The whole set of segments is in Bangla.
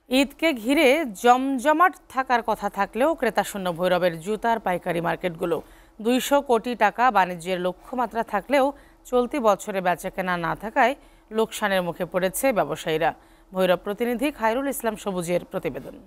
ঈদকে ঘিরে জমজমাট থাকার কথা থাকলেও ক্রেতাশূন্য ভৈরবের জুতার পাইকারি মার্কেটগুলো 200 কোটি টাকা বাণিজ্যের লক্ষ্যমাত্রা থাকলেও চলতি বছরে বেচাকেনা না থাকায় লোকসানের মুখে পড়েছে ব্যবসায়ীরা। ভৈরব প্রতিনিধি খায়রুল ইসলাম সবুজের প্রতিবেদন।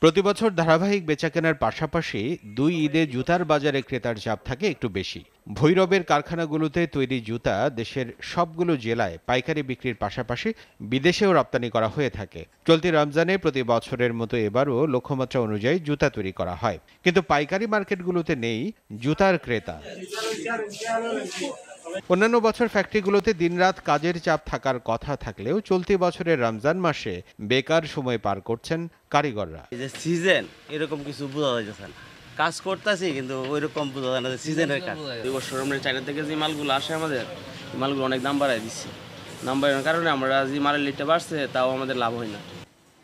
প্রতিবছর ধারাবাহিক বেচাকেনার পাশাপাশি দুই ঈদে জুতার বাজারে ক্রেতার চাপ থাকে একটু বেশি। ভৈরবের কারখানাগুলোতে তৈরি জুতা দেশের সবগুলো জেলায় পাইকারি বিক্রির পাশাপাশি বিদেশেও রপ্তানি করা হয়ে থাকে। চলতি রমজানে প্রতি বছরের মতো এবারও লক্ষ্যমাত্রা অনুযায়ী জুতা তৈরি করা হয়, কিন্তু পাইকারি মার্কেটগুলোতে নেই জুতার ক্রেতা। অন্যান্য বছর ফ্যাক্টরিগুলোতে দিনরাত কাজের চাপ থাকার কথা থাকলেও চলতি বছরের রমজান মাসে বেকার সময় পার করছেন কারিগররা। এই যে সিজন এরকম কিছু বোঝা যাচ্ছে না, কাজ করতেছি কিন্তু ওইরকম বোঝা যায় না যে সিজনের কাজ। 2 বছর আমরা চায়না থেকে যে মালগুলো আসে আমাদের মালগুলো অনেক দাম বাড়ায় দিচ্ছে। দাম বাড়ানোর কারণে আমরা যে মালের লিটটা বাড়ছে তাও আমাদের লাভ হয় না।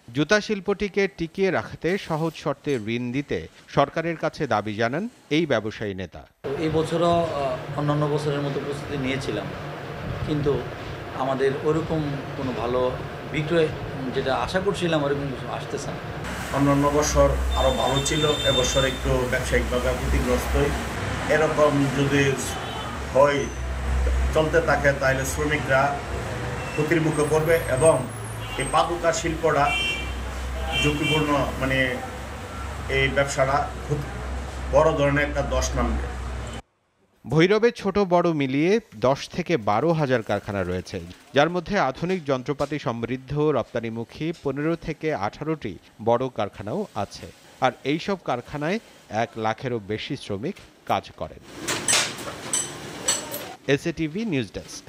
জুতা শিল্পটিকে টিকিয়ে রাখতে সহজ শর্তে ঋণ দিতে সরকারের কাছে দাবি জানান এই ব্যবসায়ী নেতা। এই বছরও অন্যান্য বছরের মতো প্রস্তুতি নিয়েছিলাম, কিন্তু আমাদের ওরকম কোনো ভালো বিক্রয় যেটা আশা করছিলাম ওরকম কিছু আসতেছে না। অন্যান্য বছর আরও ভালো ছিল, এবছর একটু ব্যবসায়িকভাবে ক্ষতিগ্রস্তই। এরকম যদি হয় চলতে থাকে তাহলে শ্রমিকরা ক্ষতির মুখে পড়বে এবং এই পাদুকা শিল্পটা ঝুঁকিপূর্ণ, এই ব্যবসাটা বড় ধরনের একটা দশ নামবে। ভৈরবে ছোট বড় মিলিয়ে 10 থেকে 12 হাজার কারখানা রয়েছে, যার মধ্যে আধুনিক যন্ত্রপাতি সমৃদ্ধ রপ্তানিমুখী 15 থেকে 18টি বড় কারখানাও আছে। আর এইসব কারখানায় 1 লাখেরও বেশি শ্রমিক কাজ করেন। SATV news desk.